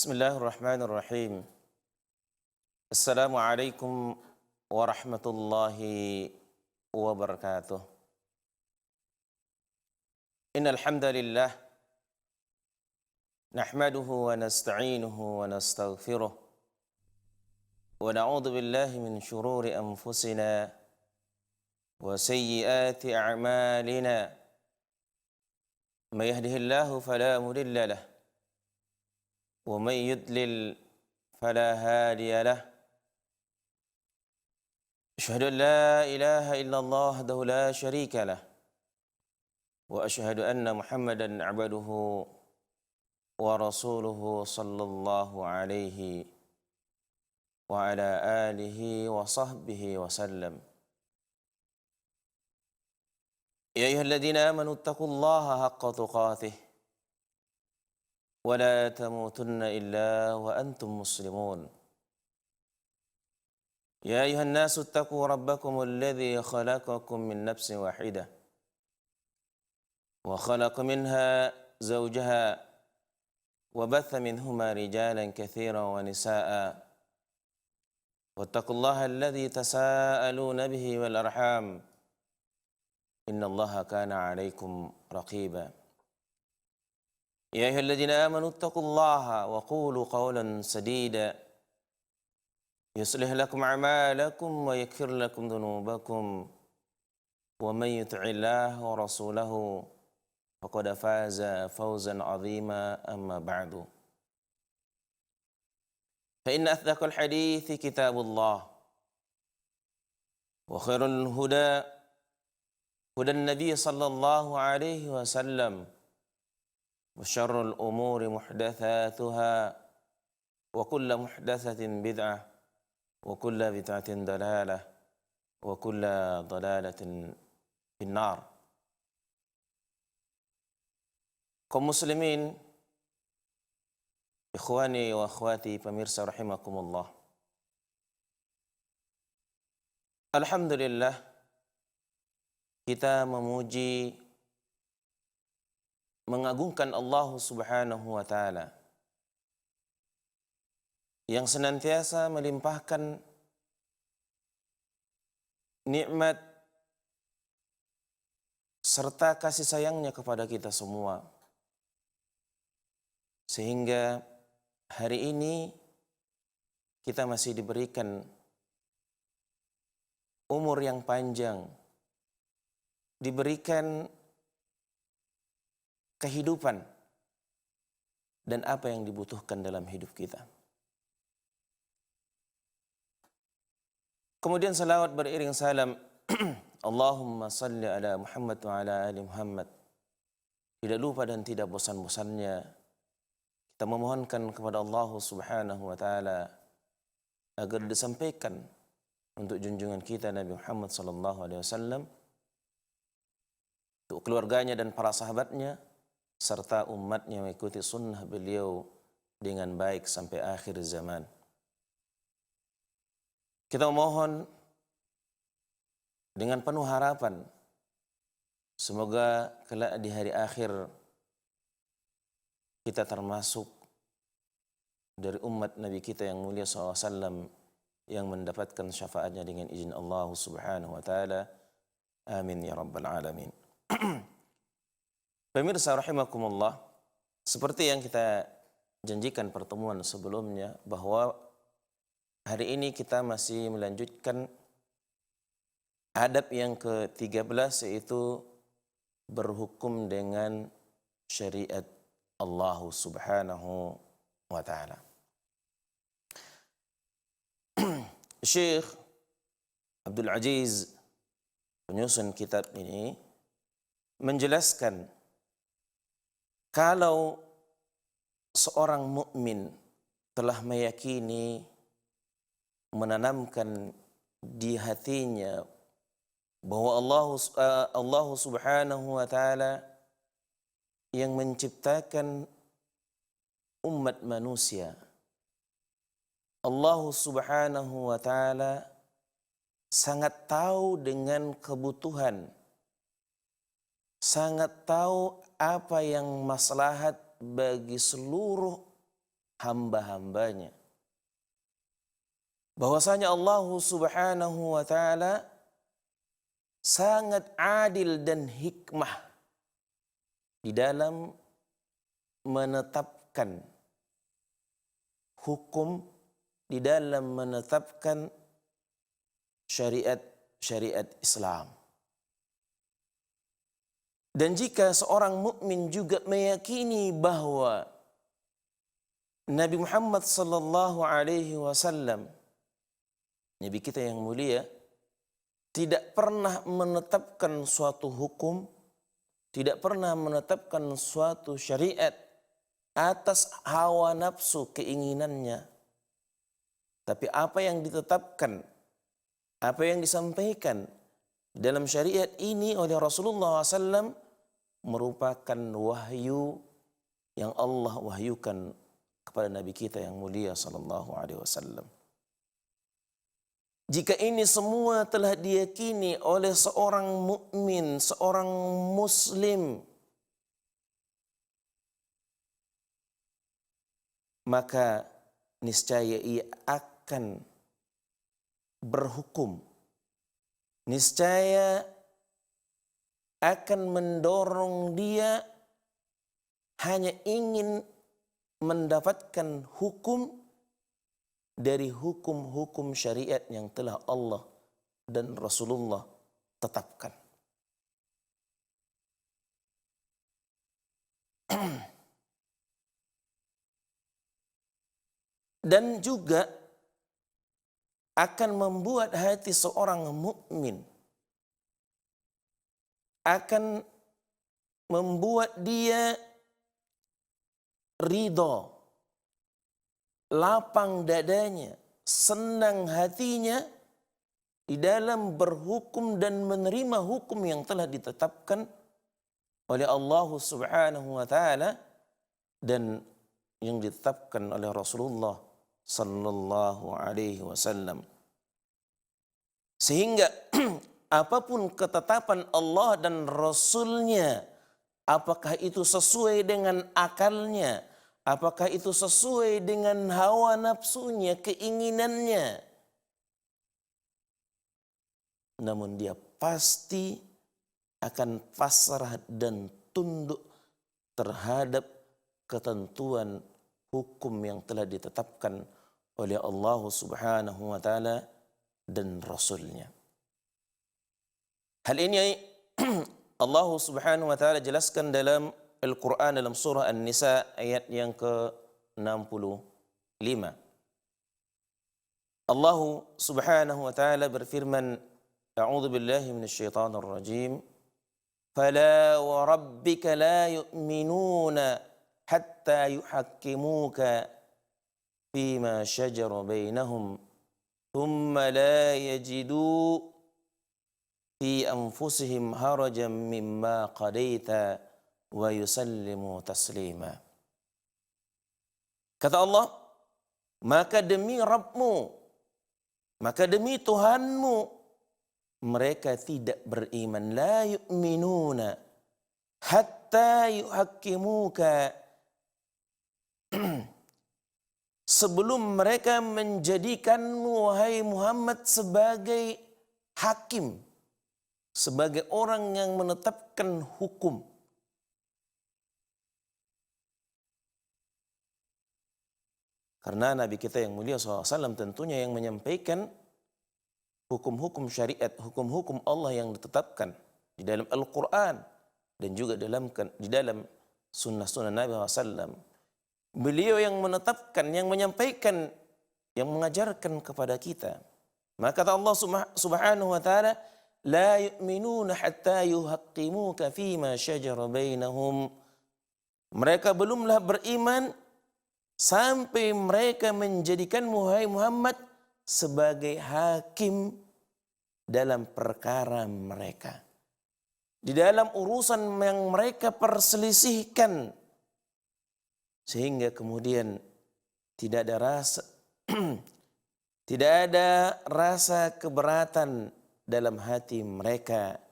Bismillahirrahmanirrahim. Assalamualaikum warahmatullahi wabarakatuh. Innal hamdalillah nahmaduhu wa nasta'inuhu wa nastaghfiruh wa na'udzu billahi min shururi anfusina wa sayyiati a'malina. May yahdihillahu fala mudilla lahu wa may yudlil fala hadiya lahu. Asyhadu an la ilaha illallah wahdahu la syarika lah wa asyhadu anna Muhammadan 'abduhu wa rasuluhu sallallahu alaihi wa ala alihi wa sahbihi wa sallam. Ya ayyuhalladzina amanu taqullaha haqqa tuqatih wa la tamutunna illa wa antum muslimun. Ya ayuhan nasu attaqu rabbakum alladhi khalaqakum min nafsin wahidah wa khalaqa minha zawjaha wa batha minhuma rijalan katsiran wa nisaa'a wattaqullaha alladhi tasaaluna bihi wal arham innallaha kana 'alaykum raqiba. Ya ayyuhalladzina amanu taqullaha wa qulu qawlan sadida يصلح لكم أعمالكم ويغفر لكم ذنوبكم ومن يطع الله ورسوله فقد فاز فوزا عظيما أما بعد فإن أصدق الحديث كتاب الله وخير الهدى هدى النبي صلى الله عليه وسلم وشر الأمور محدثاتها وكل محدثة بدعة وكل بدعة ضلالة وكل ضلالة في النار. Kaum muslimin, ikhwani wa akhwati pemirsa rahimakumullah. Alhamdulillah kita memuji, mengagungkan Allah Subhanahu wa taala yang senantiasa melimpahkan nikmat serta kasih sayangnya kepada kita semua. Sehingga hari ini kita masih diberikan umur yang panjang, diberikan kehidupan dan apa yang dibutuhkan dalam hidup kita. Kemudian salawat beriring salam Allahumma salli ala Muhammad wa ala ali Muhammad. Tidak lupa dan tidak bosan-bosannya kita memohonkan kepada Allah Subhanahu wa taala agar disampaikan untuk junjungan kita Nabi Muhammad sallallahu alaihi wasallam, untuk keluarganya dan para sahabatnya serta umatnya mengikuti sunnah beliau dengan baik sampai akhir zaman. Kita mohon dengan penuh harapan semoga kelak di hari akhir kita termasuk dari umat Nabi kita yang mulia SAW yang mendapatkan syafaatnya dengan izin Allah Subhanahu wa taala. Amin ya rabbal alamin. Pemirsa rahimakumullah, seperti yang kita janjikan pertemuan sebelumnya bahwa hari ini kita masih melanjutkan adab yang ke-13, yaitu berhukum dengan syariat Allah Subhanahu wa taala. Syekh Abdul Aziz penyusun kitab ini menjelaskan kalau seorang mukmin telah meyakini, menanamkan di hatinya bahwa Allah Subhanahu wa taala yang menciptakan umat manusia, Allah Subhanahu wa taala sangat tahu dengan kebutuhan, sangat tahu apa yang maslahat bagi seluruh hamba-hambanya. Bahwasanya Allah Subhanahu wa taala sangat adil dan hikmah di dalam menetapkan hukum, di dalam menetapkan syariat Islam. Dan jika seorang mukmin juga meyakini bahwa Nabi Muhammad sallallahu alaihi wasallam, Nabi kita yang mulia, tidak pernah menetapkan suatu hukum, tidak pernah menetapkan suatu syariat atas hawa nafsu keinginannya. Tapi apa yang ditetapkan, apa yang disampaikan dalam syariat ini oleh Rasulullah SAW merupakan wahyu yang Allah wahyukan kepada Nabi kita yang mulia sallallahu alaihi wasallam. Jika ini semua telah diyakini oleh seorang mukmin, seorang muslim, maka niscaya ia akan berhukum, niscaya akan mendorong dia hanya ingin mendapatkan hukum dari hukum-hukum syariat yang telah Allah dan Rasulullah tetapkan. Dan juga akan membuat hati seorang mukmin, akan membuat dia ridho, lapang dadanya, senang hatinya di dalam berhukum dan menerima hukum yang telah ditetapkan oleh Allah Subhanahu wa taala dan yang ditetapkan oleh Rasulullah sallallahu alaihi wasallam. Sehingga apapun ketetapan Allah dan Rasulnya, apakah itu sesuai dengan akalnya, apakah itu sesuai dengan hawa nafsunya, keinginannya, namun dia pasti akan pasrah dan tunduk terhadap ketentuan hukum yang telah ditetapkan oleh Allah Subhanahu wa taala dan Rasulnya. Hal ini Allah Subhanahu wa taala jelaskan dalam Al-Quran dalam surah An-Nisa ayat yang ke-65. Allah Subhanahu wa taala berfirman, A'udzu billahi minasyaitonir rajim. Fala wa rabbika la yu'minuna hatta yuhakkimuka fima shajara bainahum thumma la yajidu fi anfusihim harajan mimma qadaita wa yusallimu taslima. Kata Allah, maka demi Rabbmu, maka demi Tuhanmu, mereka tidak beriman. La yu'minuna hatta yuhakkimuka, sebelum mereka menjadikanmu wahai Muhammad sebagai hakim, sebagai orang yang menetapkan hukum. Karena Nabi kita yang mulia SAW tentunya yang menyampaikan hukum-hukum syariat, hukum-hukum Allah yang ditetapkan di dalam Al-Quran dan juga di dalam sunnah-sunnah Nabi SAW. Beliau yang menetapkan, yang menyampaikan, yang mengajarkan kepada kita. Maka kata Allah Subhanahu wa taala, la yu'minuna hatta yuhaqqimuka fima syajara bainahum. Mereka belumlah beriman sampai mereka menjadikan Muhammad sebagai hakim dalam perkara mereka, di dalam urusan yang mereka perselisihkan, sehingga kemudian tidak ada rasa keberatan dalam hati mereka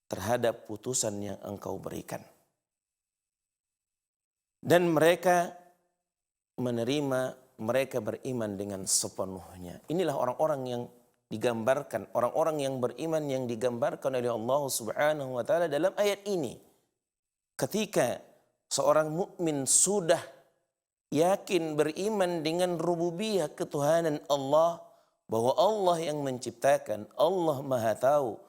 terhadap putusan yang engkau berikan. Dan mereka menerima, mereka beriman dengan sepenuhnya. Inilah orang-orang yang digambarkan, orang-orang yang beriman yang digambarkan oleh Allah Subhanahu wa taala dalam ayat ini. Ketika seorang mukmin sudah yakin beriman dengan rububiyah ketuhanan Allah, bahwa Allah yang menciptakan, Allah Maha tahu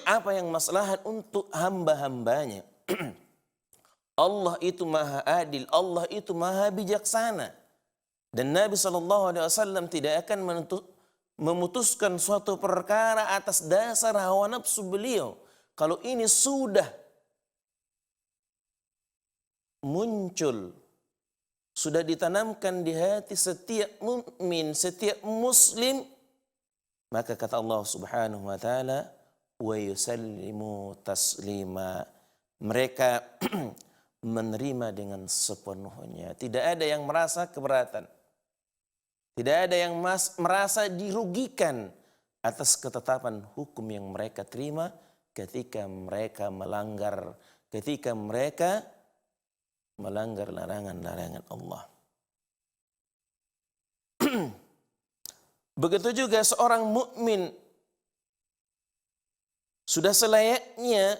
apa yang maslahat untuk hamba-hambanya. Allah itu Maha adil, Allah itu Maha bijaksana. Dan Nabi SAW tidak akan memutuskan suatu perkara atas dasar hawa nafsu beliau. Kalau ini sudah muncul, sudah ditanamkan di hati setiap mukmin, setiap muslim, maka kata Allah Subhanahu wa taala, wa yusallimu taslima. Mereka menerima dengan sepenuhnya. Tidak ada yang merasa keberatan. Tidak ada yang merasa dirugikan atas ketetapan hukum yang mereka terima ketika mereka melanggar larangan-larangan Allah. Begitu juga seorang mukmin sudah selayaknya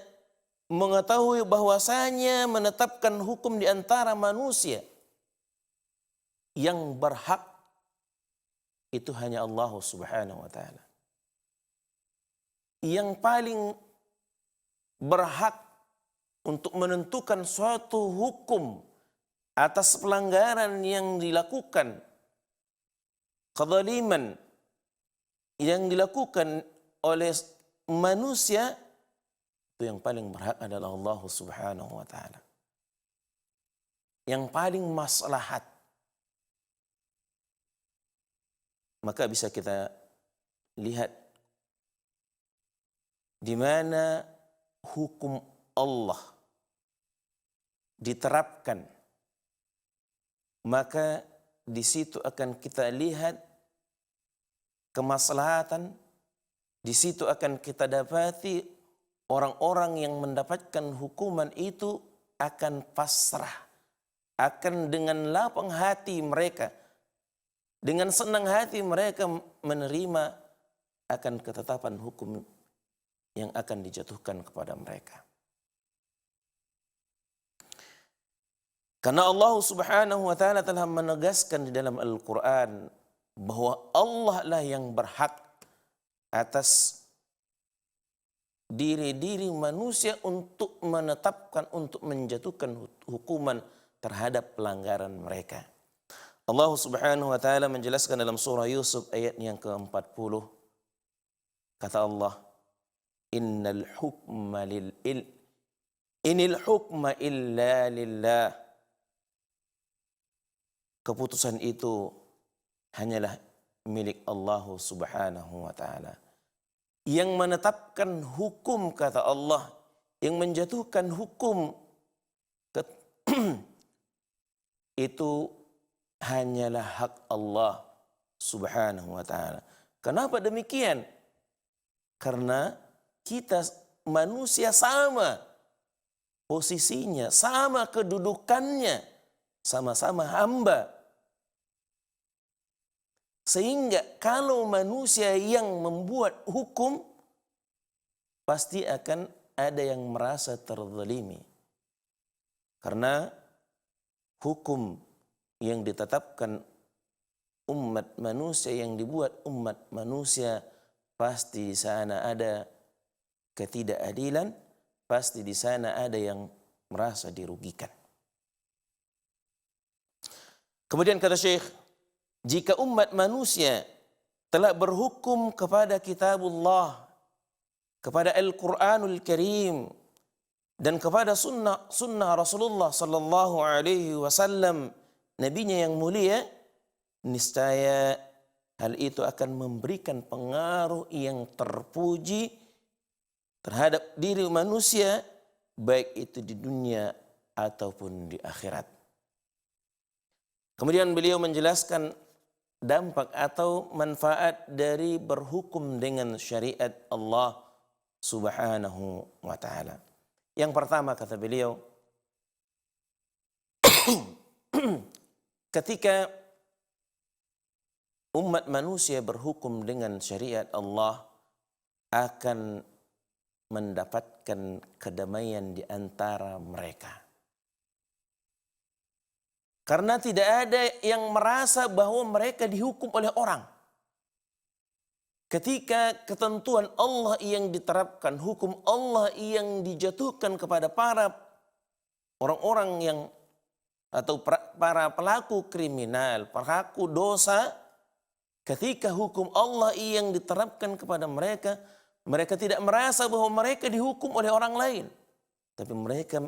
mengetahui bahwasanya menetapkan hukum di antara manusia yang berhak itu hanya Allah Subhanahu wa taala. Yang paling berhak untuk menentukan suatu hukum atas pelanggaran yang dilakukan, kezaliman yang dilakukan oleh manusia, itu yang paling berhak adalah Allah Subhanahu wa taala. Yang paling maslahat. Maka bisa kita lihat di mana hukum Allah diterapkan, maka di situ akan kita lihat kemaslahatan, di situ akan kita dapati orang-orang yang mendapatkan hukuman itu akan pasrah, akan dengan lapang hati mereka, dengan senang hati mereka menerima akan ketetapan hukum yang akan dijatuhkan kepada mereka. Karena Allah Subhanahu wa taala telah menegaskan di dalam Al-Qur'an bahwa Allah lah yang berhak atas diri-diri manusia untuk menetapkan, untuk menjatuhkan hukuman terhadap pelanggaran mereka. Allah Subhanahu wa taala menjelaskan dalam surah Yusuf ayat yang ke-40. Kata Allah, Inil hukma illa lillah. Keputusan itu hanyalah milik Allah Subhanahu wa taala. Yang menetapkan hukum, kata Allah, yang menjatuhkan hukum itu hanyalah hak Allah Subhanahu wa taala. Kenapa demikian? Karena kita manusia sama posisinya, sama kedudukannya, sama-sama hamba. Sehingga kalau manusia yang membuat hukum, pasti akan ada yang merasa terzalimi. Karena hukum yang ditetapkan umat manusia, yang dibuat umat manusia, pasti di sana ada ketidakadilan, pasti di sana ada yang merasa dirugikan. Kemudian kata Syekh, jika umat manusia telah berhukum kepada kitabullah, kepada Al-Quranul Karim, dan kepada sunnah Rasulullah sallallahu alaihi wasallam, nabinya yang mulia, niscaya hal itu akan memberikan pengaruh yang terpuji terhadap diri manusia, baik itu di dunia ataupun di akhirat. Kemudian beliau menjelaskan dampak atau manfaat dari berhukum dengan syariat Allah Subhanahu wa taala. Yang pertama kata beliau, ketika umat manusia berhukum dengan syariat Allah akan mendapatkan kedamaian di antara mereka. Karena tidak ada yang merasa bahwa mereka dihukum oleh orang. Ketika ketentuan Allah yang diterapkan, hukum Allah yang dijatuhkan kepada para orang-orang yang atau para pelaku kriminal, pelaku dosa, ketika hukum Allah yang diterapkan kepada mereka, mereka tidak merasa bahwa mereka dihukum oleh orang lain. Tapi mereka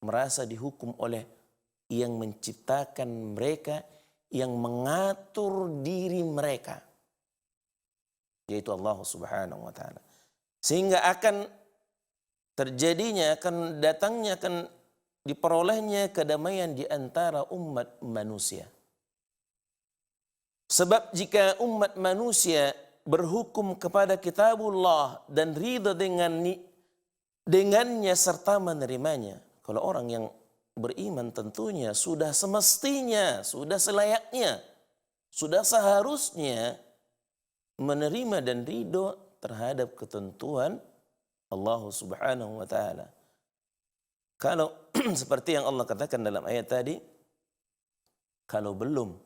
merasa dihukum oleh yang menciptakan mereka, yang mengatur diri mereka, yaitu Allah Subhanahu wa taala. Sehingga akan terjadinya, akan datangnya, akan diperolehnya kedamaian di antara umat manusia. Sebab jika umat manusia berhukum kepada kitabullah dan ridha dengannya serta menerimanya. Kalau orang yang beriman tentunya sudah semestinya, sudah selayaknya, sudah seharusnya menerima dan ridho terhadap ketentuan Allah Subhanahu wa taala. Kalau seperti yang Allah katakan dalam ayat tadi, kalau belum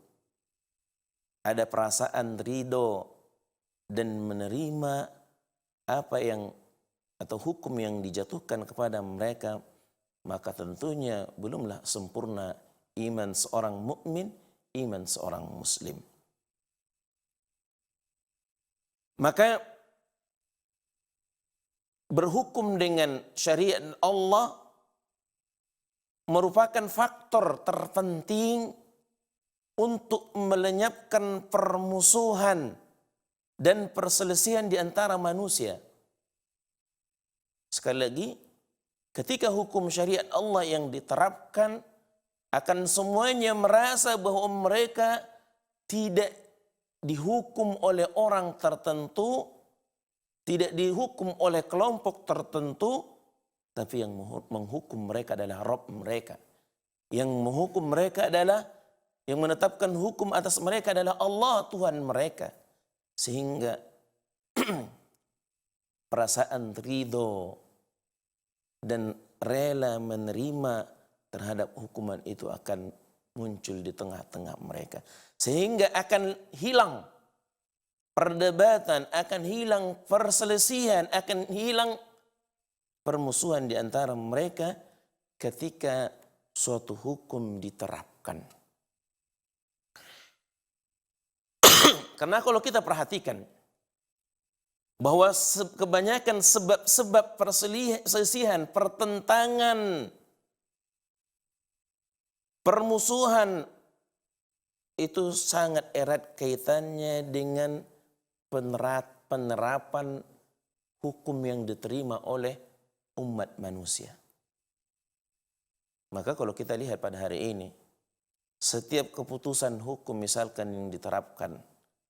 ada perasaan ridho dan menerima apa yang atau hukum yang dijatuhkan kepada mereka, maka tentunya belumlah sempurna iman seorang mukmin, iman seorang muslim. Maka berhukum dengan syariat Allah merupakan faktor terpenting untuk melenyapkan permusuhan dan perselisihan di antara manusia. Sekali lagi, ketika hukum syariat Allah yang diterapkan, akan semuanya merasa bahwa mereka tidak dihukum oleh orang tertentu, tidak dihukum oleh kelompok tertentu, tapi yang menghukum mereka adalah Rabb mereka. Yang menghukum mereka adalah, yang menetapkan hukum atas mereka adalah Allah, Tuhan mereka. Sehingga perasaan ridho dan rela menerima terhadap hukuman itu akan muncul di tengah-tengah mereka. Sehingga akan hilang perdebatan, akan hilang perselisihan, akan hilang permusuhan di antara mereka ketika suatu hukum diterapkan. Karena kalau kita perhatikan bahwa kebanyakan sebab-sebab perselisihan, pertentangan, permusuhan itu sangat erat kaitannya dengan penerapan hukum yang diterima oleh umat manusia. Maka kalau kita lihat pada hari ini, setiap keputusan hukum misalkan yang diterapkan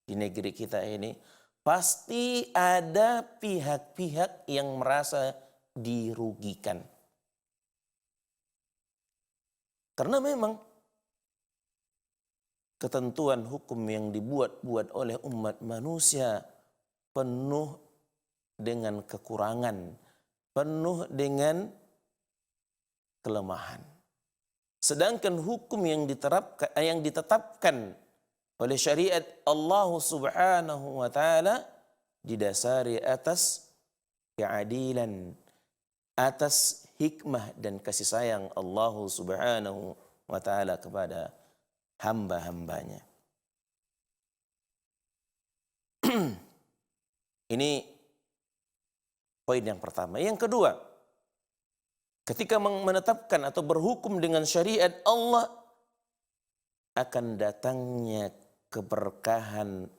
di negeri kita ini, pasti ada pihak-pihak yang merasa dirugikan. Karena memang ketentuan hukum yang dibuat-buat oleh umat manusia penuh dengan kekurangan, penuh dengan kelemahan. Sedangkan hukum yang ditetapkan oleh syariat Allah Subhanahu wa taala didasari atas keadilan, atas hikmah dan kasih sayang Allah Subhanahu wa taala kepada hamba-hambanya. Ini poin yang pertama. Yang kedua, ketika menetapkan atau berhukum dengan syariat Allah, akan datangnya keberkahan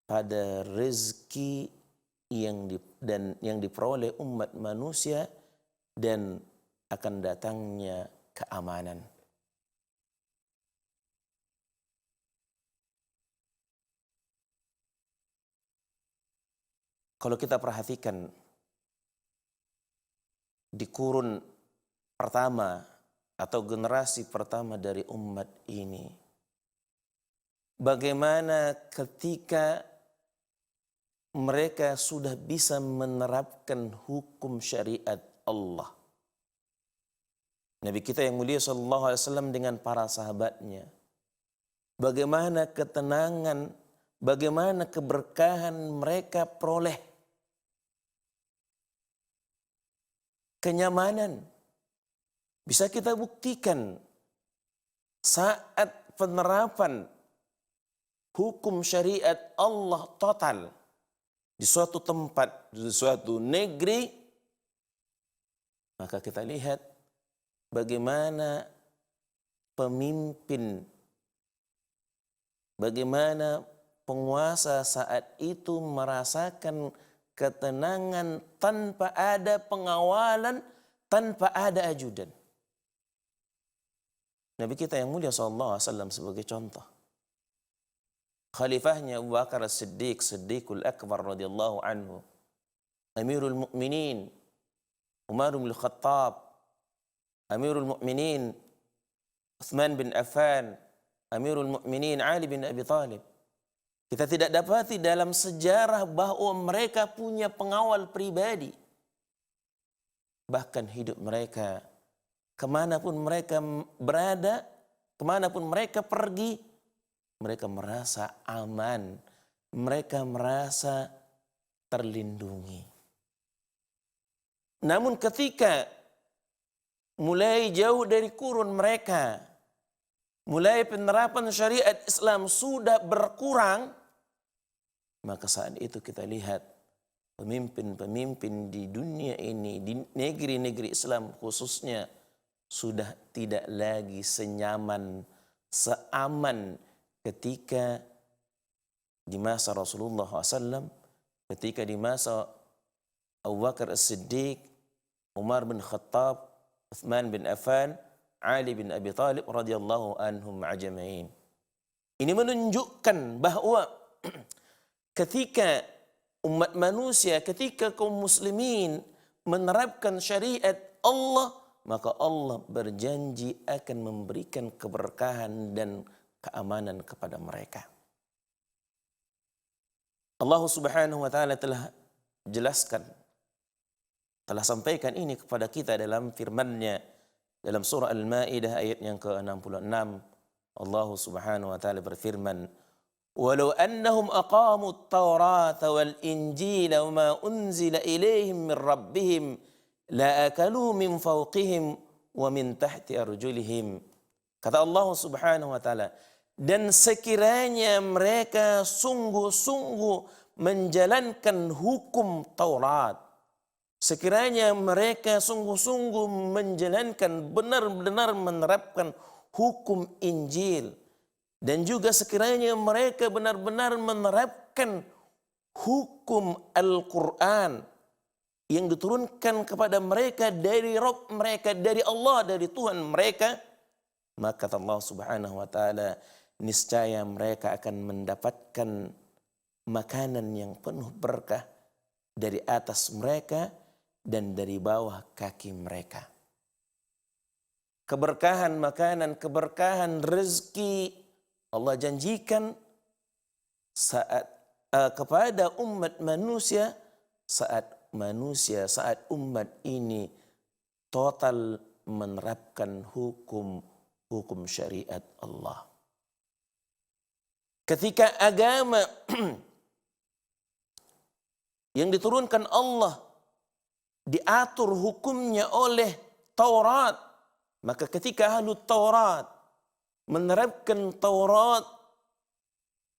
pada rezeki yang diperoleh umat manusia, dan akan datangnya keamanan. Kalau kita perhatikan di kurun pertama atau generasi pertama dari umat ini, bagaimana ketika mereka sudah bisa menerapkan hukum syariat Allah. Nabi kita yang mulia SAW dengan para sahabatnya, bagaimana ketenangan, bagaimana keberkahan mereka peroleh, kenyamanan. Bisa kita buktikan saat penerapan hukum syariat Allah total di suatu tempat, di suatu negeri, maka kita lihat bagaimana pemimpin, bagaimana penguasa saat itu merasakan ketenangan tanpa ada pengawalan, tanpa ada ajudan. Nabi kita yang mulia SAW sebagai contoh. Khalifahnya Abu Bakar As-Siddiq, Siddiqul Akbar radhiyallahu anhu, Amirul Mukminin Umar bin Khattab, Amirul Mukminin Uthman bin Affan, Amirul Mukminin Ali bin Abi Thalib. Kita tidak dapati dalam sejarah bahwa mereka punya pengawal pribadi. Bahkan hidup mereka, kemanapun mereka berada, kemanapun mereka pergi, mereka merasa aman, mereka merasa terlindungi. Namun ketika mulai jauh dari kurun mereka, mulai penerapan syariat Islam sudah berkurang, maka saat itu kita lihat pemimpin-pemimpin di dunia ini, di negeri-negeri Islam khususnya, sudah tidak lagi senyaman, seaman ketika di masa Rasulullah SAW, ketika di masa Abu Bakar As-Siddiq, Umar bin Khattab, Uthman bin Affan, Ali bin Abi Thalib radhiyallahu anhum ajma'in. Ini menunjukkan bahwa ketika umat manusia, ketika kaum muslimin menerapkan syariat Allah, maka Allah berjanji akan memberikan keberkahan dan keamanan kepada mereka. Allah Subhanahu wa taala telah jelaskan, telah sampaikan ini kepada kita dalam firman-Nya dalam surah Al-Maidah ayat yang ke-66. Allah Subhanahu wa taala berfirman, "Walau annahum aqamu at-taurata wal injila wama unzila ilaihim min rabbihim la akalu min fawqihim wa min tahti arjulihim." Kata Allah Subhanahu wa taala, dan sekiranya mereka sungguh-sungguh menjalankan hukum Taurat, sekiranya mereka sungguh-sungguh menjalankan, benar-benar menerapkan hukum Injil, dan juga sekiranya mereka benar-benar menerapkan hukum Al-Quran yang diturunkan kepada mereka dari Rabb mereka, dari Allah, dari Tuhan mereka, maka Allah Subhanahu wa taala niscaya mereka akan mendapatkan makanan yang penuh berkah dari atas mereka dan dari bawah kaki mereka. Keberkahan makanan, keberkahan rezeki Allah janjikan saat kepada umat manusia, saat umat ini total menerapkan hukum syariat Allah. Ketika agama yang diturunkan Allah diatur hukumnya oleh Taurat, maka ketika ahlu Taurat menerapkan Taurat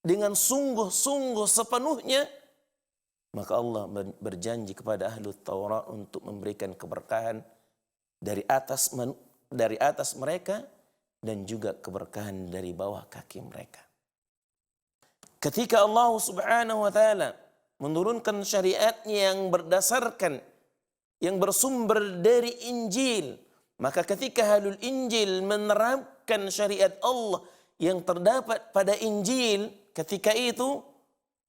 dengan sungguh-sungguh sepenuhnya, maka Allah berjanji kepada ahlu Taurat untuk memberikan keberkahan dari atas mereka dan juga keberkahan dari bawah kaki mereka. Ketika Allah Subhanahu wa taala menurunkan syariatnya yang berdasarkan, yang bersumber dari Injil, maka ketika ahlul Injil menerapkan syariat Allah yang terdapat pada Injil, ketika itu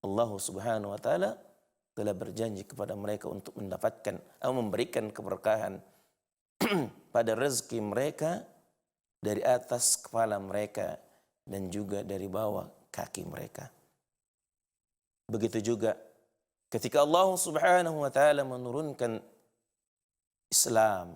Allah Subhanahu wa taala telah berjanji kepada mereka untuk mendapatkan atau memberikan keberkahan pada rezeki mereka dari atas kepala mereka dan juga dari bawah kaki mereka. Begitu juga ketika Allah Subhanahu wa taala menurunkan Islam,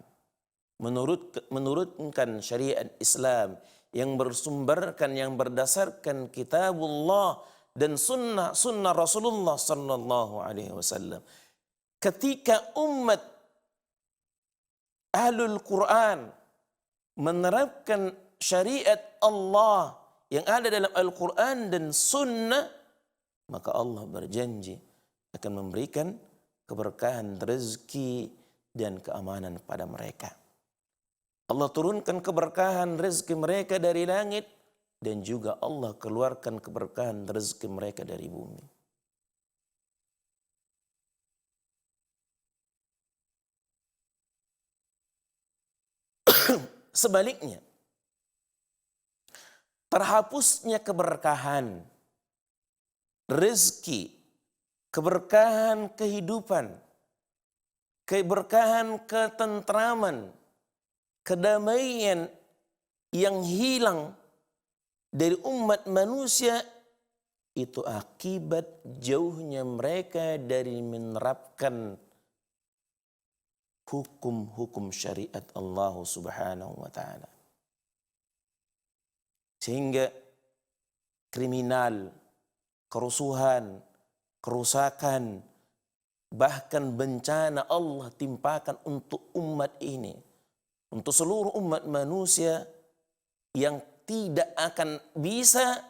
menurunkan syariat Islam yang bersumberkan, yang berdasarkan kitabullah dan sunnah Rasulullah sallallahu alaihi wasallam. Ketika umat Ahlul Quran menerapkan syariat Allah yang ada dalam Al-Quran dan sunnah, maka Allah berjanji akan memberikan keberkahan rezeki dan keamanan pada mereka. Allah turunkan keberkahan rezeki mereka dari langit, dan juga Allah keluarkan keberkahan rezeki mereka dari bumi. Sebaliknya, terhapusnya keberkahan rezeki, keberkahan kehidupan, keberkahan ketentraman, kedamaian yang hilang dari umat manusia, itu akibat jauhnya mereka dari menerapkan hukum-hukum syariat Allah Subhanahu wa taala. Sehingga kriminal, kerusuhan, kerusakan, bahkan bencana Allah timpakan untuk umat ini, untuk seluruh umat manusia, yang tidak akan bisa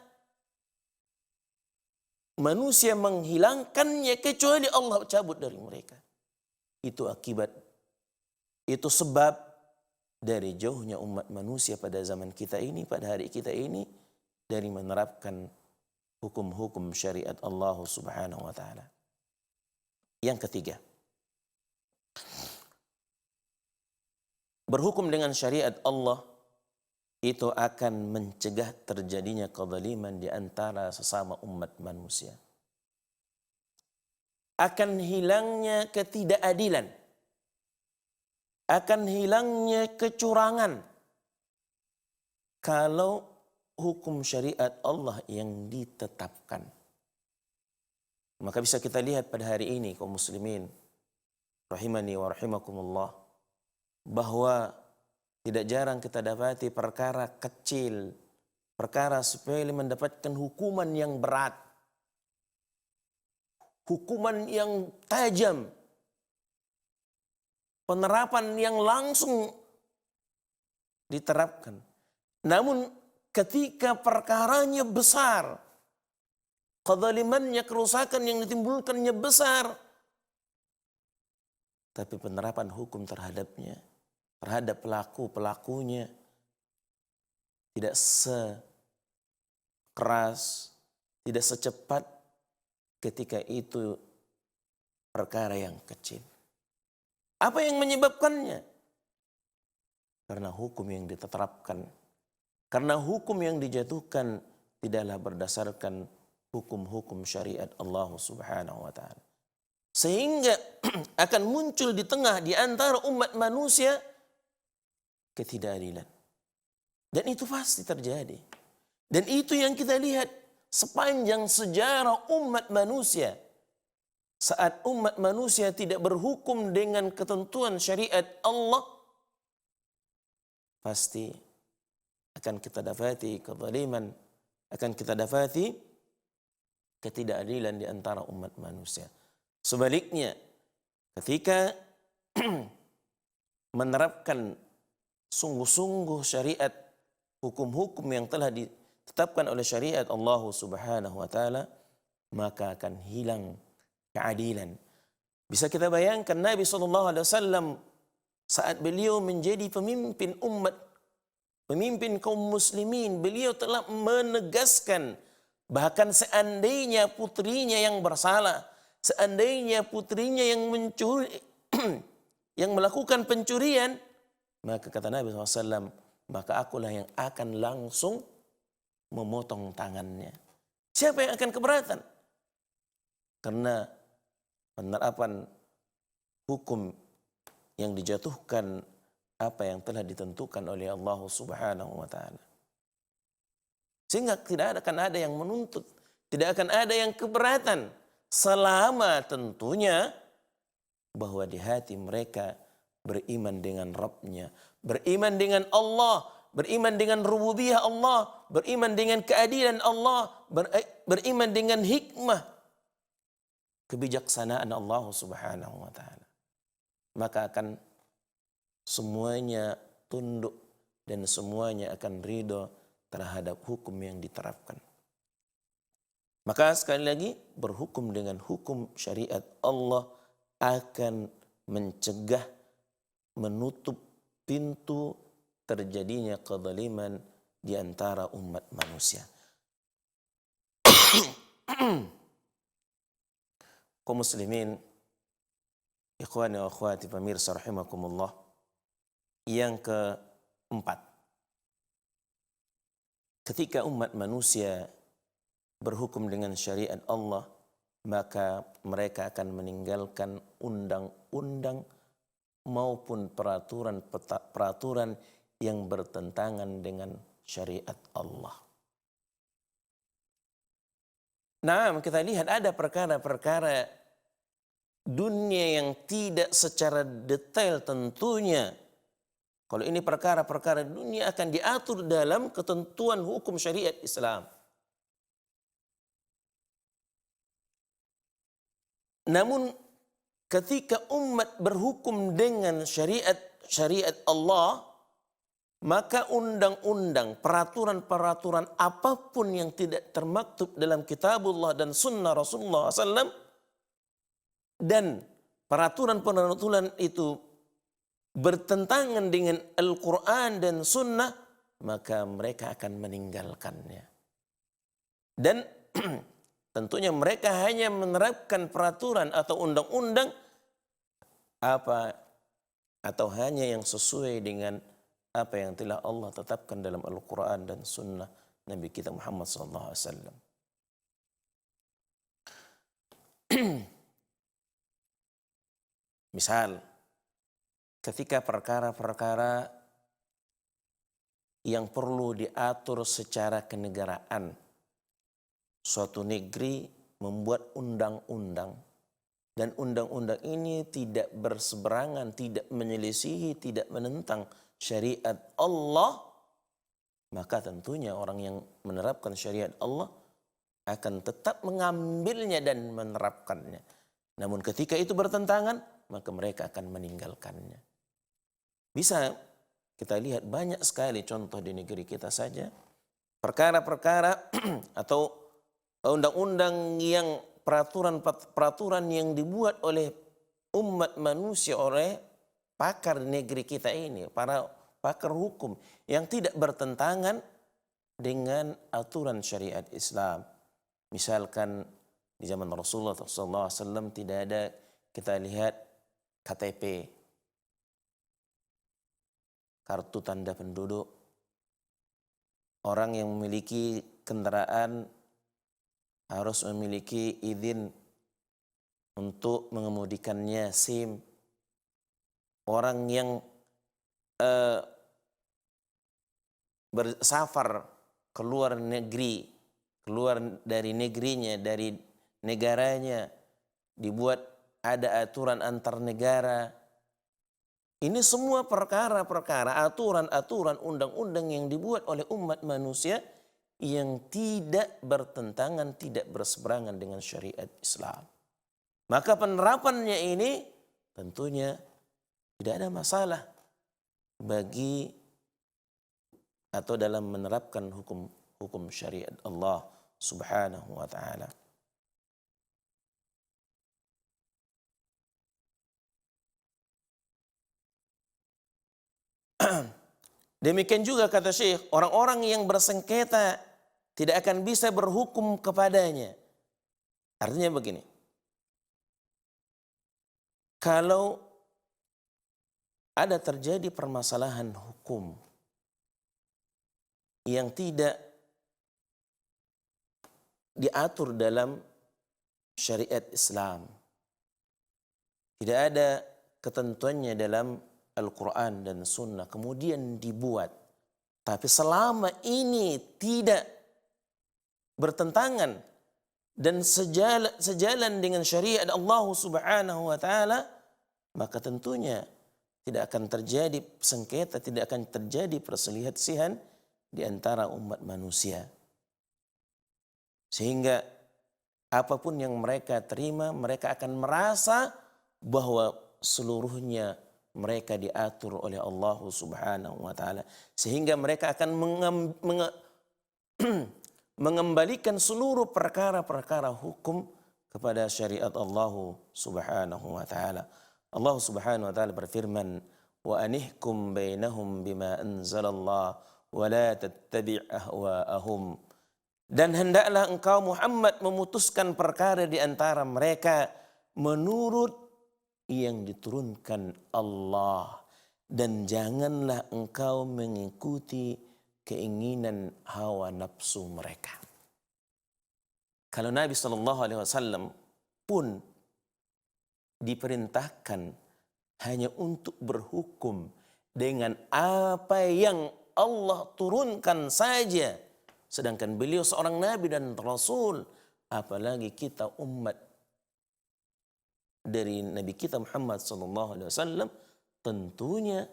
manusia menghilangkannya kecuali Allah cabut dari mereka. Itu akibat, itu sebab dari jauhnya umat manusia pada zaman kita ini, pada hari kita ini, dari menerapkan hukum-hukum syariat Allah Subhanahu wa taala. Yang ketiga, berhukum dengan syariat Allah itu akan mencegah terjadinya kezaliman di antara sesama umat manusia. Akan hilangnya ketidakadilan, akan hilangnya kecurangan kalau hukum syariat Allah yang ditetapkan. Maka bisa kita lihat pada hari ini kaum muslimin rahimani wa rahimakumullah, bahwa tidak jarang kita dapati perkara kecil, perkara sepele mendapatkan hukuman yang berat, hukuman yang tajam, penerapan yang langsung diterapkan. Namun ketika perkaranya besar, kezalimannya, kerusakan yang ditimbulkannya besar, tapi penerapan hukum terhadapnya, terhadap pelakunya tidak sekeras, tidak secepat ketika itu perkara yang kecil. Apa yang menyebabkannya? Karena hukum yang diterapkan, karena hukum yang dijatuhkan tidaklah berdasarkan hukum-hukum syariat Allah Subhanahu wa taala. Sehingga akan muncul di tengah, di antara umat manusia, ketidakadilan. Dan itu pasti terjadi. Dan itu yang kita lihat sepanjang sejarah umat manusia. Saat umat manusia tidak berhukum dengan ketentuan syariat Allah, pasti akan kita dapati kezaliman, akan kita dapati ketidakadilan di antara umat manusia. Sebaliknya, ketika menerapkan sungguh-sungguh syariat, hukum-hukum yang telah ditetapkan oleh syariat Allah Subhanahu wa taala, maka akan hilang keadilan. Bisa kita bayangkan Nabi SAW saat beliau menjadi pemimpin umat, pemimpin kaum muslimin, beliau telah menegaskan, bahkan seandainya putrinya yang bersalah, seandainya putrinya yang mencuri, yang melakukan pencurian, maka kata Nabi SAW, maka akulah yang akan langsung memotong tangannya. Siapa yang akan keberatan? Karena penerapan hukum yang dijatuhkan apa yang telah ditentukan oleh Allah Subhanahu wa taala. Sehingga tidak akan ada yang menuntut, tidak akan ada yang keberatan selama tentunya bahwa di hati mereka beriman dengan Rabbnya, beriman dengan Allah, beriman dengan rububiyah Allah, beriman dengan keadilan Allah, beriman dengan hikmah, kebijaksanaan Allah Subhanahu wa taala. Maka akan semuanya tunduk dan semuanya akan ridho terhadap hukum yang diterapkan. Maka sekali lagi, berhukum dengan hukum syariat Allah akan mencegah, menutup pintu terjadinya kezaliman di antara umat manusia. Kaum muslimin, ikhwani wa akhwati pemirsa rahimakumullah, yang keempat, ketika umat manusia berhukum dengan syariat Allah, maka mereka akan meninggalkan undang-undang maupun peraturan yang bertentangan dengan syariat Allah. Nah, kita lihat ada perkara-perkara dunia yang tidak secara detail tentunya. Kalau ini perkara-perkara dunia akan diatur dalam ketentuan hukum syariat Islam. Namun ketika umat berhukum dengan syariat Allah, maka undang-undang, peraturan-peraturan apapun yang tidak termaktub dalam kitabullah dan sunnah Rasulullah SAW, dan peraturan-peraturan itu bertentangan dengan Al-Quran dan sunnah, maka mereka akan meninggalkannya. Dan tentunya mereka hanya menerapkan peraturan atau undang-undang atau hanya yang sesuai dengan apa yang telah Allah tetapkan dalam Al-Quran dan sunnah Nabi kita Muhammad SAW. Misal, ketika perkara-perkara yang perlu diatur secara kenegaraan, suatu negeri membuat undang-undang, dan undang-undang ini tidak berseberangan, tidak menyelisihi, tidak menentang syariat Allah, maka tentunya orang yang menerapkan syariat Allah akan tetap mengambilnya dan menerapkannya. Namun ketika itu bertentangan, maka mereka akan meninggalkannya. Bisa kita lihat banyak sekali contoh di negeri kita saja, perkara-perkara atau undang-undang yang peraturan yang dibuat oleh umat manusia, oleh pakar negeri kita ini, para pakar hukum, yang tidak bertentangan dengan aturan syariat Islam. Misalkan di zaman Rasulullah SAW tidak ada, kita lihat KTP, kartu tanda penduduk. Orang yang memiliki kendaraan harus memiliki izin untuk mengemudikannya, SIM. Orang yang bersafar keluar negeri, keluar dari negerinya, dari negaranya, dibuat ada aturan antar negara. Ini semua perkara-perkara, aturan-aturan, undang-undang yang dibuat oleh umat manusia yang tidak bertentangan, tidak berseberangan dengan syariat Islam. Maka penerapannya ini tentunya tidak ada masalah bagi atau dalam menerapkan hukum syariat Allah Subhanahu wa taala. Demikian juga kata Syekh, orang-orang yang bersengketa tidak akan bisa berhukum kepadanya. Artinya begini, kalau ada terjadi permasalahan hukum yang tidak diatur dalam syariat Islam, tidak ada ketentuannya dalam Al-Quran dan Sunnah, kemudian dibuat, tapi selama ini tidak bertentangan dan sejalan dengan syariat Allah Subhanahu wa taala, maka tentunya tidak akan terjadi sengketa, tidak akan terjadi perselisihan di antara umat manusia. Sehingga apapun yang mereka terima, mereka akan merasa bahwa seluruhnya mereka diatur oleh Allah Subhanahu wa taala. Sehingga mereka akan mengembalikan seluruh perkara-perkara hukum kepada syariat Allah Subhanahu wa taala. Allah Subhanahu wa taala berfirman, "Wa anihkum bainahum bima anzalallah wa la tattabi' ahwa'ahum." Dan hendaklah engkau Muhammad memutuskan perkara di antara mereka menurut yang diturunkan Allah, dan janganlah engkau mengikuti keinginan hawa nafsu mereka. Kalau Nabi SAW pun diperintahkan hanya untuk berhukum dengan apa yang Allah turunkan saja, sedangkan beliau seorang Nabi dan Rasul, apalagi kita umat dari Nabi kita Muhammad SAW, tentunya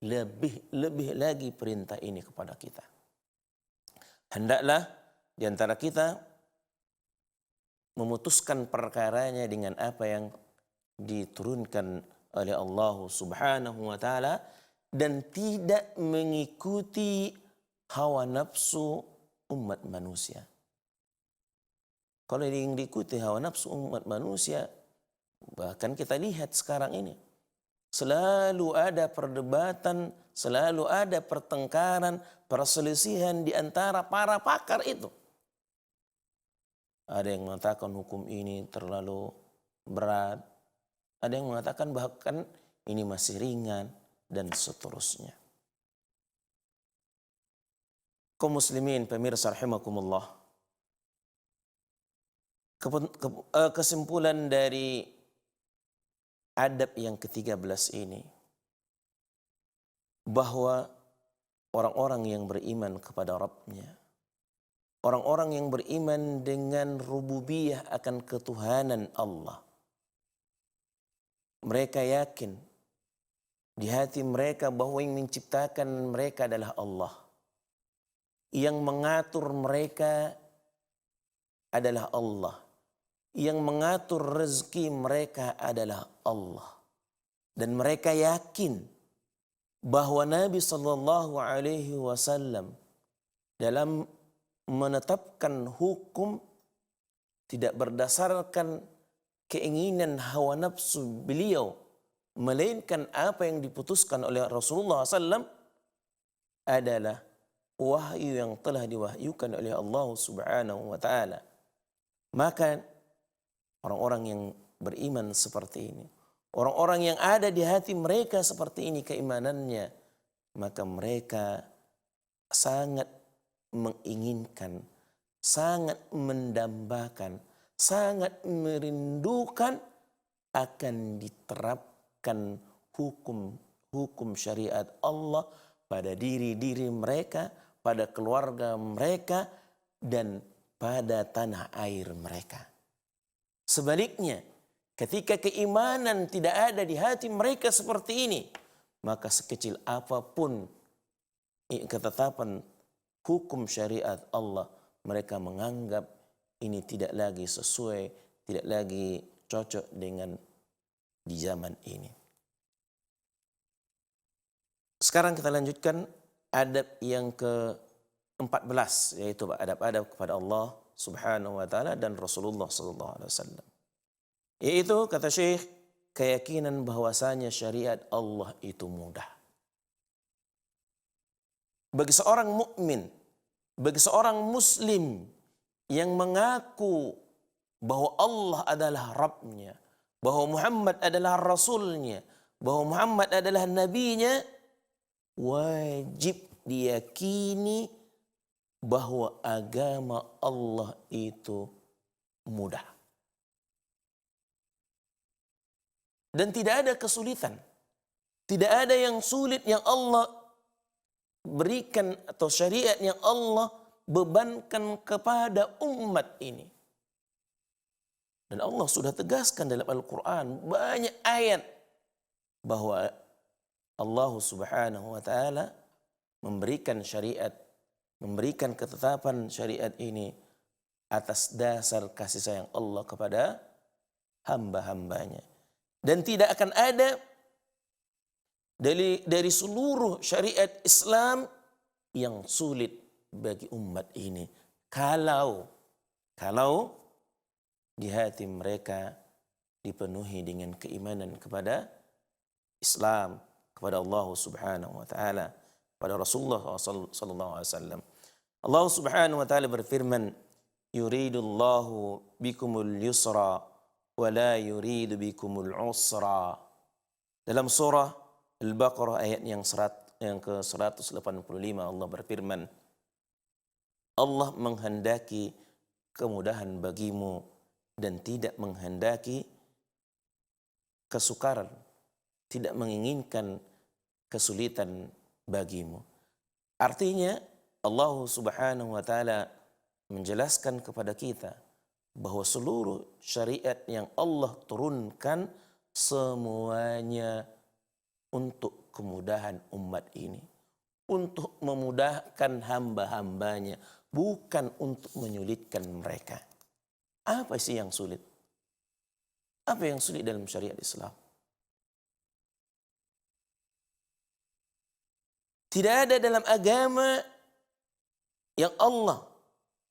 lebih lagi perintah ini kepada kita. Hendaklah di antara kita memutuskan perkaranya dengan apa yang diturunkan oleh Allah Subhanahu wa taala dan tidak mengikuti hawa nafsu umat manusia. Kalau yang diikuti hawa nafsu umat manusia, bahkan kita lihat sekarang ini, selalu ada perdebatan, selalu ada pertengkaran, perselisihan di antara para pakar itu. Ada yang mengatakan hukum ini terlalu berat, ada yang mengatakan bahkan ini masih ringan, dan seterusnya. Kaum muslimin pemirsa rahimakumullah, kesimpulan dari adab yang ke-13 ini, bahwa orang-orang yang beriman kepada Rabbnya, orang-orang yang beriman dengan rububiyah akan ketuhanan Allah, mereka yakin di hati mereka bahwa yang menciptakan mereka adalah Allah, yang mengatur mereka adalah Allah, yang mengatur rezeki mereka adalah Allah. Dan mereka yakin bahwa Nabi SAW dalam menetapkan hukum tidak berdasarkan keinginan hawa nafsu beliau, melainkan apa yang diputuskan oleh Rasulullah SAW adalah wahyu yang telah diwahyukan oleh Allah Subhanahu wa taala. Maka orang-orang yang beriman seperti ini, orang-orang yang ada di hati mereka seperti ini keimanannya, maka mereka sangat menginginkan, sangat mendambakan, sangat merindukan akan diterapkan hukum syariat Allah pada diri mereka, pada keluarga mereka, dan pada tanah air mereka. Sebaliknya, ketika keimanan tidak ada di hati mereka seperti ini, maka sekecil apapun ketetapan hukum syariat Allah, mereka menganggap ini tidak lagi sesuai, tidak lagi cocok dengan di zaman ini. Sekarang kita lanjutkan adab yang ke-14, yaitu adab-adab kepada Allah Subhanahu wa taala dan Rasulullah sallallahu alaihi wasallam. Yaitu kata Syekh, keyakinan bahwasanya syariat Allah itu mudah. Bagi seorang mukmin, bagi seorang muslim yang mengaku bahwa Allah adalah Rabbnya, bahwa Muhammad adalah Rasulnya, bahwa Muhammad adalah Nabinya, wajib diyakini bahwa agama Allah itu mudah. Dan tidak ada kesulitan, tidak ada yang sulit yang Allah berikan atau syariat yang Allah bebankan kepada umat ini. Dan Allah sudah tegaskan dalam Al-Quran banyak ayat bahwa Allah Subhanahu wa Ta'ala memberikan syariat, memberikan ketetapan syariat ini atas dasar kasih sayang Allah kepada hamba-hambanya. Dan tidak akan ada dari seluruh syariat Islam yang sulit bagi umat ini kalau di hati mereka dipenuhi dengan keimanan kepada Islam, kepada Allah Subhanahu wa Ta'ala, kepada Rasulullah sallallahu alaihi wasallam. Allah Subhanahu wa Ta'ala berfirman, yuridullahu bikumul yusra wa la yuridu bikumul usra. Dalam surah Al-Baqarah ayat yang ke-185 Allah berfirman, Allah menghendaki kemudahan bagimu dan tidak menghendaki kesukaran, tidak menginginkan kesulitan bagimu. Artinya Allah Subhanahu wa Ta'ala menjelaskan kepada kita bahwa seluruh syariat yang Allah turunkan semuanya untuk kemudahan umat ini, untuk memudahkan hamba-hambanya, bukan untuk menyulitkan mereka. Apa sih yang sulit? Apa yang sulit dalam syariat Islam? Tidak ada dalam agama yang Allah,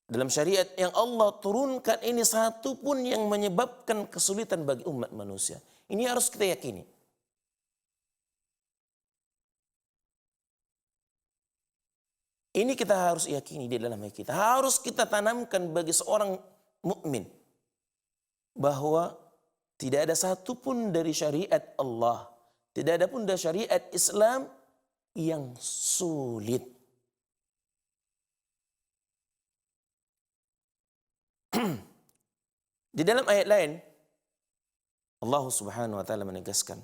dalam syariat yang Allah turunkan ini satu pun yang menyebabkan kesulitan bagi umat manusia. Ini harus kita yakini. Ini kita harus yakini di dalam hati kita. Harus kita tanamkan bagi seorang mukmin bahwa tidak ada satupun dari syariat Allah, tidak ada pun dari syariat Islam yang sulit. Di dalam ayat lain Allah Subhanahu wa Ta'ala menegaskan,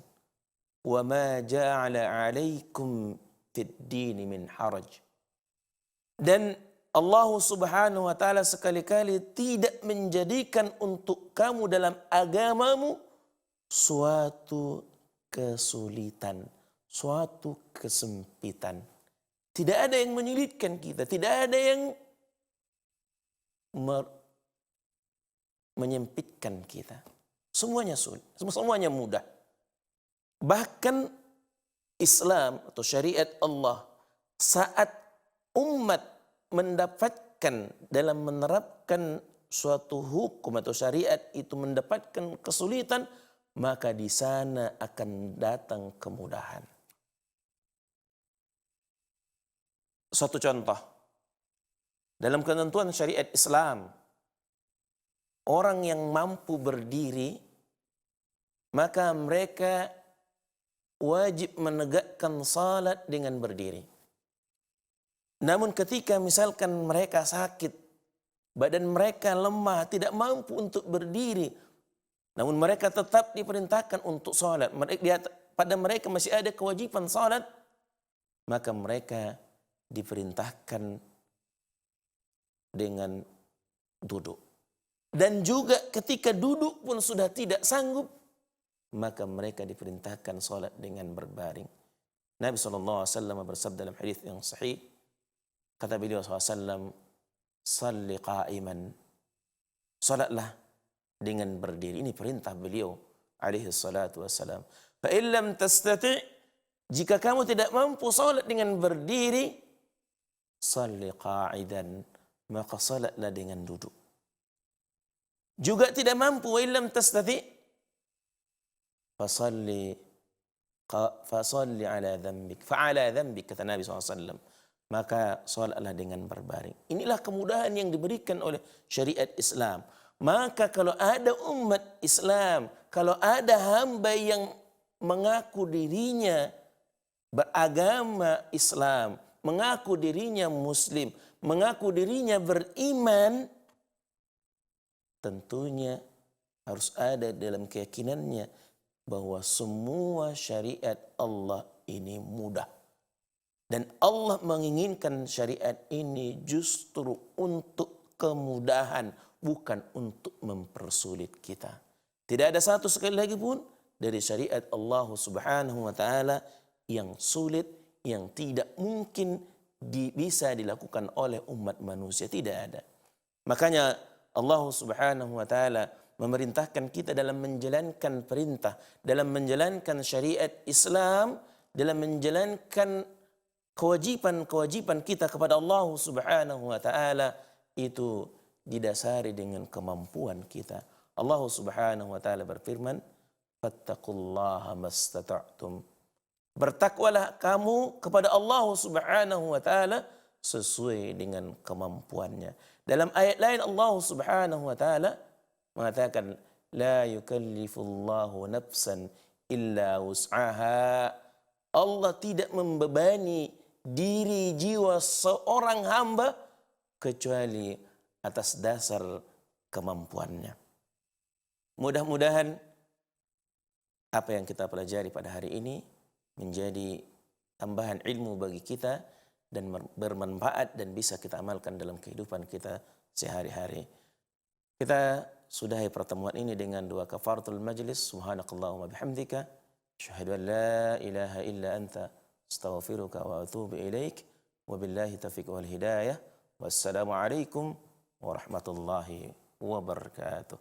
"Wa ma ja'ala 'alaikum fid dini min haraj." Dan Allah Subhanahu wa Ta'ala sekali-kali tidak menjadikan untuk kamu dalam agamamu suatu kesulitan, suatu kesempitan. Tidak ada yang menyulitkan kita, tidak ada yang menyempitkan kita. Semuanya sulit, semuanya mudah. Bahkan Islam atau syariat Allah saat umat mendapatkan dalam menerapkan suatu hukum atau syariat itu mendapatkan kesulitan, maka di sana akan datang kemudahan. Suatu contoh, dalam ketentuan syariat Islam, orang yang mampu berdiri, maka mereka wajib menegakkan salat dengan berdiri. Namun ketika misalkan mereka sakit, badan mereka lemah, tidak mampu untuk berdiri, namun mereka tetap diperintahkan untuk salat, pada mereka masih ada kewajiban salat, maka mereka diperintahkan dengan duduk. Dan juga ketika duduk pun sudah tidak sanggup, maka mereka diperintahkan salat dengan berbaring. Nabi SAW bersabda dalam hadis yang sahih, kata beliau SAW, salli qa'iman, salatlah dengan berdiri. Ini perintah beliau alaihi salatu wassalam. Fa illam tastati', jika kamu tidak mampu salat dengan berdiri, salli qa'idan, maka salatlah dengan duduk. Juga tidak mampu, wa illam tastati', fasalli ala dhanbik, fa'ala dhanbik, kata Nabi SAW. Maka salatlah dengan berbaring. Inilah kemudahan yang diberikan oleh syariat Islam. Maka kalau ada umat Islam, kalau ada hamba yang mengaku dirinya beragama Islam, mengaku dirinya Muslim, mengaku dirinya beriman, tentunya harus ada dalam keyakinannya bahwa semua syariat Allah ini mudah. Dan Allah menginginkan syariat ini justru untuk kemudahan, bukan untuk mempersulit kita. Tidak ada satu sekali lagi pun dari syariat Allah Subhanahu wa taala yang sulit, yang tidak mungkin bisa dilakukan oleh umat manusia, tidak ada. Makanya Allah Subhanahu wa taala memerintahkan kita dalam menjalankan perintah, dalam menjalankan syariat Islam, dalam menjalankan kewajiban-kewajiban kita kepada Allah Subhanahu wa taala itu didasari dengan kemampuan kita. Allah Subhanahu wa taala berfirman, "Fattaqullaha mastata'tum." Bertakwalah kamu kepada Allah Subhanahu wa taala sesuai dengan kemampuannya. Dalam ayat lain Allah Subhanahu wa taala mengatakan, "La yukallifullahu nafsan illa wus'aha." Allah tidak membebani diri jiwa seorang hamba kecuali atas dasar kemampuannya. Mudah-mudahan apa yang kita pelajari pada hari ini menjadi tambahan ilmu bagi kita dan bermanfaat dan bisa kita amalkan dalam kehidupan kita sehari-hari. Kita sudahi pertemuan ini dengan dua kafaratul majlis. Subhanakallahumma bihamdika, asyhadu an la ilaha illa anta, astaghfiruka wa atubu ilaik. Wabillahi taufiq wal hidayah. Wassalamualaikum warahmatullahi wabarakatuh.